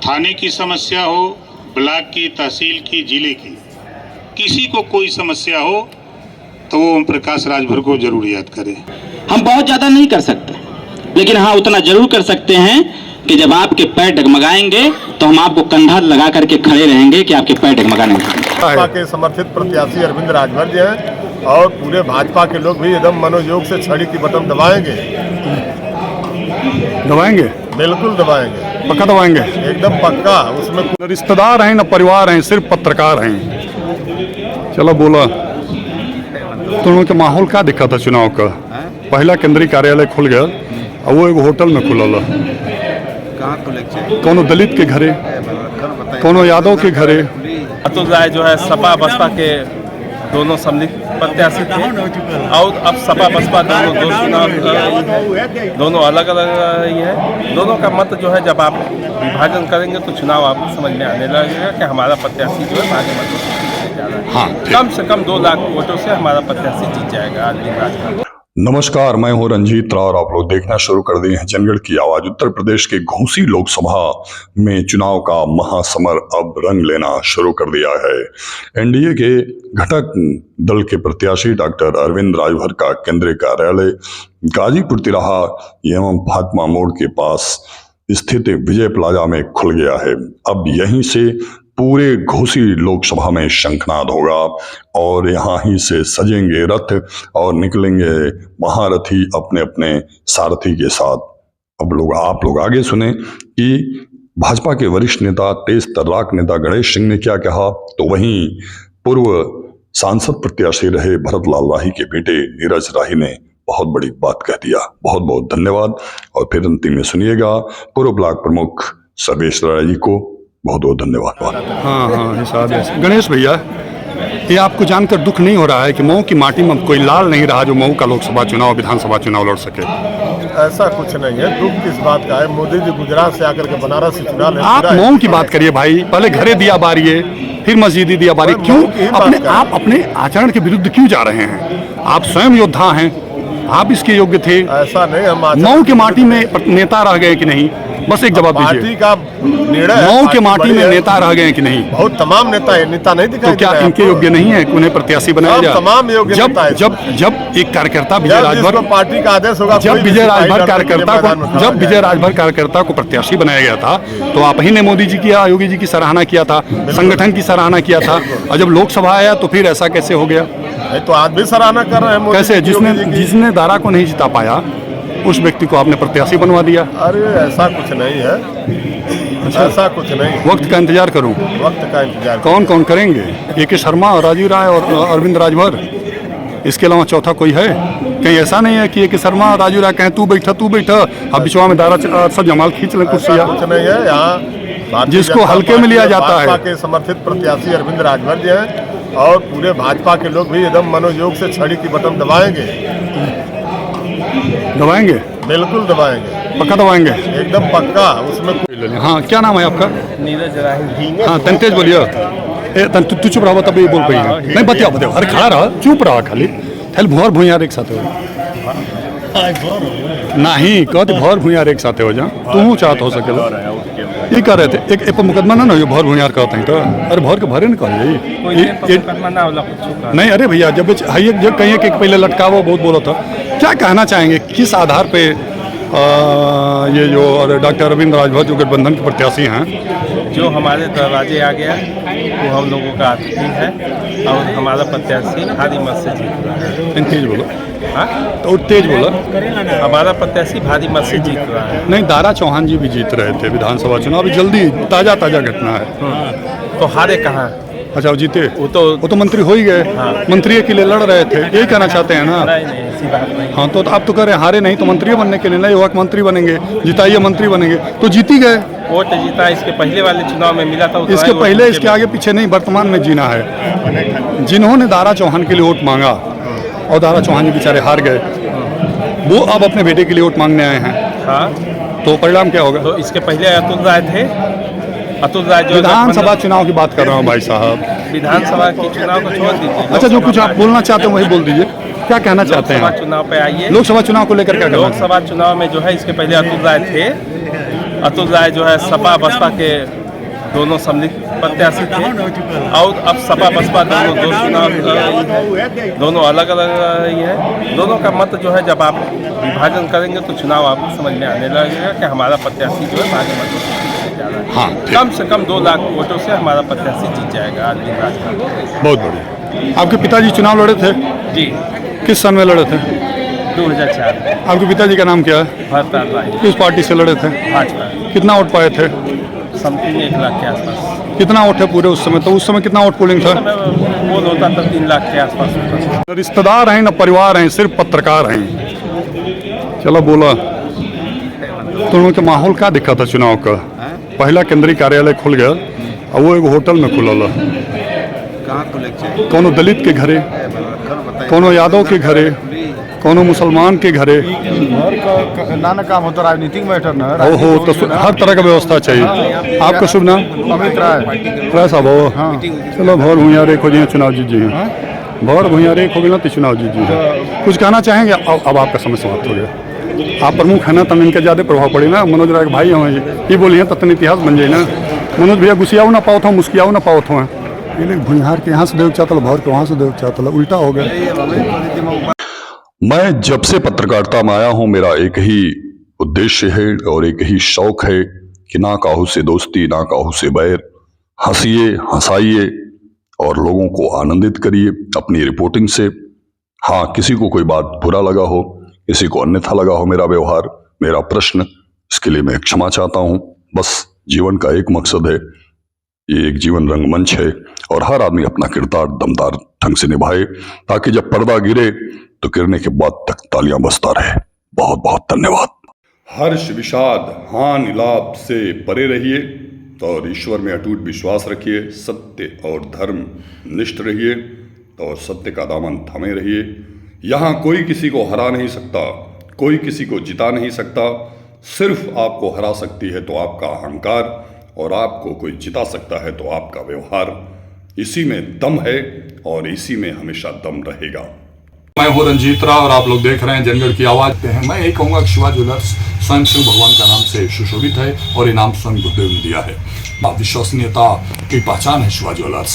थाने की समस्या हो, ब्लॉक की, तहसील की, जिले की, किसी को कोई समस्या हो तो वो ओम प्रकाश राजभर को जरूर याद करें। हम बहुत ज्यादा नहीं कर सकते, लेकिन हाँ उतना जरूर कर सकते हैं कि जब आपके पैर डगमगाएंगे तो हम आपको कंधा लगा करके खड़े रहेंगे कि आपके पैर डगमगाने नहीं। भाजपा के समर्थित प्रत्याशी अरविंद राजभर जी हैं और पूरे भाजपा के लोग भी एकदम मनोयोग से छड़ी की बटन दबाएंगे। दबाएंगे? बिल्कुल दबाएंगे, पक्का दबाएंगे, एकदम पक्का। उसमें न रिश्तेदार हैं न परिवार हैं, सिर्फ पत्रकार हैं। चलो बोला, तुम के माहौल क्या दिखा था चुनाव का? पहला केंद्रीय कार्यालय खुल गया और वो एक होटल में खुलल, कोनो दलित के घरे, कोनो यादव के घरे। अतुल राय जो है सपा बसपा के दोनों सम्मिलित प्रत्याशी थे और अब सपा बसपा दोनों अलग अलग रही है। दोनों का मत जो है जब आप विभाजन करेंगे तो चुनाव आपको समझ में आने लगेगा कि हमारा प्रत्याशी जो है भाजपा मतों से जीत जा रहा है। हाँ, कम से कम 2 लाख वोटों से हमारा प्रत्याशी जीत जाएगा अरविंद राजभर। नमस्कार, मैं हूं रंजीत और आप लोग देखना शुरू कर दिए हैं जनगढ़ की आवाज। उत्तर प्रदेश के घोसी लोकसभा में चुनाव का महासमर अब रंग लेना शुरू कर दिया है। एनडीए के घटक दल के प्रत्याशी डॉक्टर अरविंद राजभर का केंद्रीय कार्यालय गाजीपुर तिराहा एवं फातिमा मोड़ के पास स्थित विजय प्लाजा में खुल गया है। अब यहीं से पूरे घोसी लोकसभा में शंखनाद होगा और यहाँ ही से सजेंगे रथ और निकलेंगे महारथी अपने अपने सारथी के साथ। अब आप लोग आगे सुने कि भाजपा के वरिष्ठ नेता तेज तर्राक नेता गणेश सिंह ने क्या कहा, तो वहीं पूर्व सांसद प्रत्याशी रहे भरत लाल राही के बेटे नीरज राही ने बहुत बड़ी बात कह दिया। बहुत बहुत धन्यवाद। और फिर अंतिम में सुनिएगा पूर्व ब्लॉक प्रमुख सर्वेश राय जी को बहुत बहुत धन्यवाद। हाँ, हिसाब है। गणेश भैया, ये आपको जानकर दुख नहीं हो रहा है कि मऊ की माटी में कोई लाल नहीं रहा जो मऊ का लोकसभा चुनाव विधानसभा चुनाव लड़ सके? ऐसा कुछ नहीं है, दुख किस बात का है। मोदी जी गुजरात से आकर के बनारस से चुनाव लड़े। आप मऊ की बात करिए भाई, पहले घरे दिया बारिए, फिर मस्जिदी दिया बारी। क्यों आप अपने आचरण के विरुद्ध क्यों जा रहे हैं? आप स्वयं योद्धा हैं, आप इसके योग्य थे। ऐसा नहीं, हम मऊ की माटी में नेता रह गए कि नहीं? बस एक जवाब दीजिए। पार्टी का निर्णय, मऊ के माटी में नेता रह गए कि नहीं? बहुत तमाम नेता है, नेता नहीं दिखाई। तो क्या इनके योग्य नहीं है कि उन्हें प्रत्याशी बनाया जाए? तमाम योग्य जब जब जब एक कार्यकर्ता विजय राजभर, पार्टी का आदेश होगा, जब विजय राजभर कार्यकर्ता को प्रत्याशी बनाया गया था तो आप ही ने मोदी जी की, योगी जी की सराहना किया था, संगठन की सराहना किया था। और जब लोकसभा आया तो फिर ऐसा कैसे हो गया? तो आज भी सराहना कर रहे हैं। कैसे? जिसने दारा को नहीं जिता पाया उस व्यक्ति को आपने प्रत्याशी बनवा दिया। अरे ऐसा कुछ नहीं है, ऐसा कुछ नहीं। वक्त का इंतजार करूं? वक्त का इंतजार कौन कौन करेंगे? ए.के. शर्मा और राजीव राय और अरविंद राजभर, इसके अलावा चौथा कोई है? कहीं ऐसा नहीं है कि ए.के. शर्मा और राजीव राय कहें तू बैठा अब बिचवा में दारा सब जमाल खींच लें कुर्सियां? कुछ नहीं है। यहाँ जिसको हल्के में लिया जाता है। भाजपा के समर्थित प्रत्याशी अरविंद राजभर जी हैं और पूरे भाजपा के लोग भी एकदम मनोयोग से छड़ी की बटन दबाएंगे। दबाएंगे? बिल्कुल दबाएंगे, पक्का दबाएंगे, एकदम पक्का। उसमें हाँ, क्या नाम है आपका? नीरज राही। हाँ, तेज बोलिए। तू चुप रहा, तब ये बोल पाई नहीं। बताओ। अरे खड़ा रहा, चुप रहा, खाली थैल भोर भूयार एक साथ हो नहीं, कहते भोर भूयार एक साथ हो जा। तू चाहत हो सकेला ये कह रहे थे एक मुकदमा ना हो, भोर भूयार कहते हैं तो। अरे भोर के भरे न कहिए नहीं। अरे भैया, जब कहिए कि पहले लटकावो बहुत बोला था, क्या कहना चाहेंगे? किस आधार पे ये जो डॉक्टर अरविंद राजभर जो गठबंधन के प्रत्याशी हैं, जो हमारे दरवाजे आ गया वो हम लोगों का अतिथि है और हमारा प्रत्याशी भारी मत से जीत रहा है। तेज बोलो। हाँ, तो तेज बोलो। हमारा प्रत्याशी भारी मत से जीत रहा है। नहीं, दारा चौहान जी भी जीत रहे थे विधानसभा चुनाव, अभी जल्दी ताजा घटना है। तो हारे कहाँ? अच्छा, वो जीते? वो तो मंत्री हो ही गए। हाँ। मंत्री के लिए लड़ रहे थे, यही कहना चाहते हैं ना? नहीं, ऐसी बात नहीं। हाँ, तो आप तो कह रहे हैं हारे नहीं तो मंत्री बनने के लिए नहीं हुआ, मंत्री बनेंगे, जिताइए मंत्री बनेंगे, तो जीत ही गए। वोट जीता इसके पहले वाले चुनाव में मिला था। इसके पहले, इसके आगे पीछे नहीं, वर्तमान में जीना है। जिन्होंने दारा चौहान के लिए वोट मांगा और दारा चौहान जी बेचारे हार गए, वो अब अपने बेटे के लिए वोट मांगने आए हैं। हाँ, तो परिणाम क्या होगा? तो इसके पहले अतुल राय थे। अतुल राय जो विधानसभा चुनाव की बात कर रहा हूँ भाई साहब। विधानसभा के चुनाव को छोड़ दीजिए। अच्छा, जो कुछ आप बोलना चाहते हैं वही बोल दीजिए। क्या कहना चाहते हैं? लोकसभा चुनाव पे आइए। लोकसभा चुनाव को लेकर क्या कहना? लोकसभा चुनाव में जो है इसके पहले अतुल राय थे अतुल राय जो है सपा बसपा के दोनों सम्मिलित प्रत्याशी थे और अब सपा बसपा दोनों दो चुनाव दोनों अलग अलग रही है। दोनों का मत जो है जब आप विभाजन करेंगे तो चुनाव आपको समझ में आने लगेगा कि हमारा प्रत्याशी जो है भाजपा मतों से जीत जा रहा है। हाँ, ठीक। कम से कम 2 लाख वोटों से हमारा प्रत्याशी जीत जाएगा आज दिन रात में। बहुत बढ़िया। आपके पिताजी चुनाव लड़े थे, जी किस सन में लड़े थे? 2004 आपके पिताजी का नाम क्या है? भरताल राय किस पार्टी से लड़े थे? भाजपा कितना वोट पाए थे? समथिंग 1 लाख के आसपास। कितना वोट है पूरे उस समय? तो उस समय कितना वोट पोलिंग था? पोल होता था 3 लाख के आसपास होता था। रिश्तेदार हैं ना परिवार हैं, सिर्फ पत्रकार हैं। चलो बोला, दोनों के माहौल क्या दिखा था चुनाव का? पहला केंद्रीय कार्यालय खुल गया और वो एक होटल में खुलल, कोनो दलित के घरे, कोनो यादव के घरे, कोनो मुसलमान के घरे। नाना काम होता राजनीतिक मैटर ना। ओहो, तो हर तरह का व्यवस्था चाहिए। आपका शुभ नाम? अमित राय। राय साहब हो? हाँ। चलो भोर भूयारे खोजिए चुनाव जीत जी। भोर भूयारे खोजना तो चुनाव जीत जी। कुछ कहना चाहेंगे? अब आपका समय समाप्त हो गया। आप प्रमुख है ना, तब इनका ज़्यादा प्रभाव पड़े ना। मनोज राय के भाई हमें ये बोलिए तब इतिहास बन जाए ना। मनोज भैया गुस्सियाओ ना पाओ था, मुस्कियाओ ना पाओ था। ये लोग भूहार के यहाँ से देव चाहता, भोर के वहाँ से देव चाहता, उल्टा हो गया। मैं जब से पत्रकारिता में आया हूं, मेरा एक ही उद्देश्य है और एक ही शौक है कि ना काहू से दोस्ती, ना काहू से बैर। हंसिए, हंसाइए और लोगों को आनंदित करिए अपनी रिपोर्टिंग से। हाँ, किसी को कोई बात बुरा लगा हो, किसी को अन्यथा लगा हो मेरा व्यवहार, मेरा प्रश्न, इसके लिए मैं क्षमा चाहता हूं। बस जीवन का एक मकसद है, ये एक जीवन रंगमंच है और हर आदमी अपना किरदार दमदार ढंग से निभाए ताकि जब पर्दा गिरे तो गिरने के बाद तक तालियां बजता रहे। बहुत बहुत धन्यवाद। हर्ष, विषाद, हानि, लाभ से परे रहिए और ईश्वर में अटूट विश्वास रखिए। सत्य और धर्म निष्ठ रहिए और सत्य का दामन थामे रहिए। यहाँ कोई किसी को हरा नहीं सकता, कोई किसी को जिता नहीं सकता। सिर्फ आपको हरा सकती है तो आपका अहंकार और आपको कोई जिता सकता है तो आपका व्यवहार। इसी में दम है और इसी में हमेशा दम रहेगा। मैं हूं रंजीत राव और आप लोग देख रहे हैं जनगढ़ की आवाज पे हैं। मैं यही कहूंगा कि शिवा ज्वेलर्स स्वयं शिव भगवान का नाम से सुशोभित है और ये नाम स्वयं गुरुदेव ने दिया है। विश्वसनीयता की पहचान है शिवा ज्वेलर्स।